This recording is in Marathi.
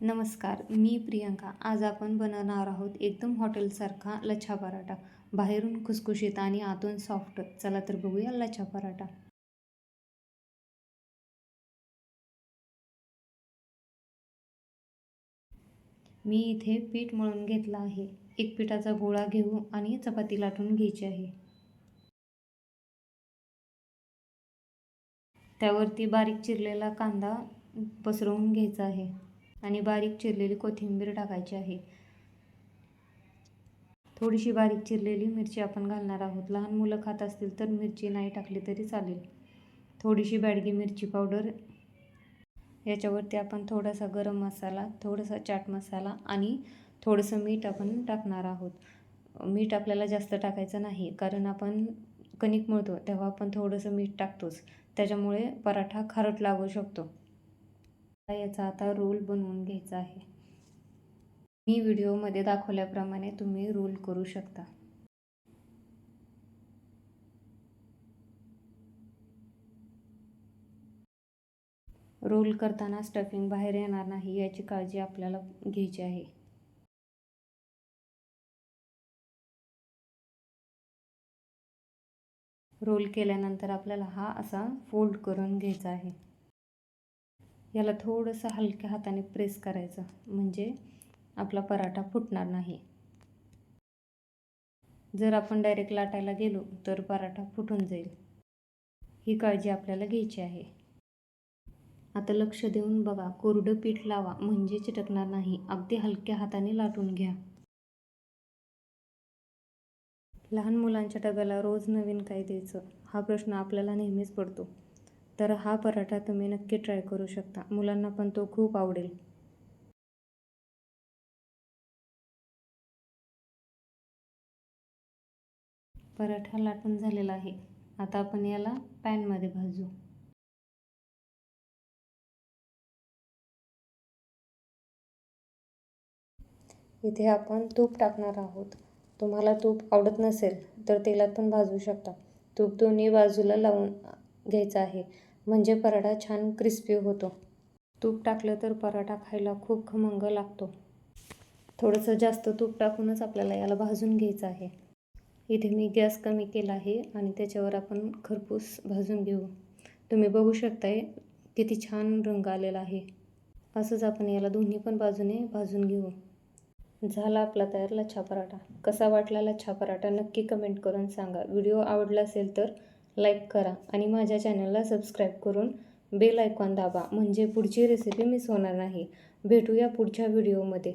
नमस्कार, मी प्रियंका. आज आपण बनवणार आहोत एकदम हॉटेलसारखा लच्छा पराठा. बाहेरून खुसखुशीत आणि आतून सॉफ्ट. चला तर बघूया लच्छा पराठा. मी इथे पीठ मळून घेतलं आहे. एक पिठाचा गोळा घेऊ आणि चपाती लाटून घ्यायची आहे. त्यावरती बारीक चिरलेला कांदा पसरवून घ्यायचा आहे आणि बारीक चिरलेली कोथिंबीर टाकायची आहे. थोडीशी बारीक चिरलेली मिरची आपण घालणार आहोत. लहान मुलं खात असतील तर मिरची नाही टाकली तरी चालेल. थोडीशी बॅडगी मिरची पावडर. याच्यावरती आपण थोडासा गरम मसाला, थोडासा चाट मसाला आणि थोडंसं मीठ आपण टाकणार आहोत. मीठ आपल्याला जास्त टाकायचं नाही, कारण आपण कणिक मळतो तेव्हा आपण थोडंसं मीठ टाकतोच. त्याच्यामुळे पराठा खारट लागू शकतो. याचा आता रोल बनवून घ्यायचा आहे. मी व्हिडिओमध्ये दाखवल्याप्रमाणे तुम्ही रोल करू शकता. रोल करताना स्टफिंग बाहेर येणार नाही याची काळजी आपल्याला घ्यायची आहे. रोल केल्यानंतर आपल्याला हा असा फोल्ड करून घ्यायचा आहे. याला थोडंसं हलक्या हाताने प्रेस करायचं, म्हणजे आपला पराठा फुटणार नाही. जर आपण डायरेक्ट लाटायला गेलो तर पराठा फुटून जाईल. ही काळजी आपल्याला घ्यायची आहे. आता लक्ष देऊन बघा, कोरडं पीठ लावा म्हणजे चिटकणार नाही. अगदी हलक्या हाताने लाटून घ्या. लहान मुलांच्या डब्याला रोज नवीन काय द्यायचं हा प्रश्न आपल्याला नेहमीच पडतो. तर हा पराठा तुम्ही नक्की ट्राय करू शकता. मुलांना पण तो खूप आवडेल. पराठा लाटून झालेला आहे. आता आपण याला पॅनमध्ये भाजू. इथे आपण तूप टाकणार आहोत. तुम्हाला तूप आवडत नसेल तर तेलात पण भाजू शकता. तूप दोन्ही बाजूला लावून घ्यायचं आहे, म्हणजे पराठा छान क्रिस्पी होतो. तूप टाकलं तर पराठा खायला खूप खमंग लागतो. थोडंसं जास्त तूप टाकूनच आपल्याला याला भाजून घ्यायचं आहे. इथे मी गॅस कमी केला आहे आणि त्याच्यावर आपण खरपूस भाजून घेऊ. तुम्ही बघू शकताय किती छान रंग आलेला आहे. असंच आपण याला दोन्ही पण बाजूने भाजून घेऊ. झाला आपला तयार लच्छा पराठा. कसा वाटला लच्छा पराठा नक्की कमेंट करून सांगा. व्हिडिओ आवडला असेल तर लाईक करा आणि माझ्या चॅनलला सबस्क्राईब करून बेल आयकॉन दाबा, म्हणजे पुढची रेसिपी मिस होणार नाही. भेटूया पुढच्या व्हिडिओमध्ये.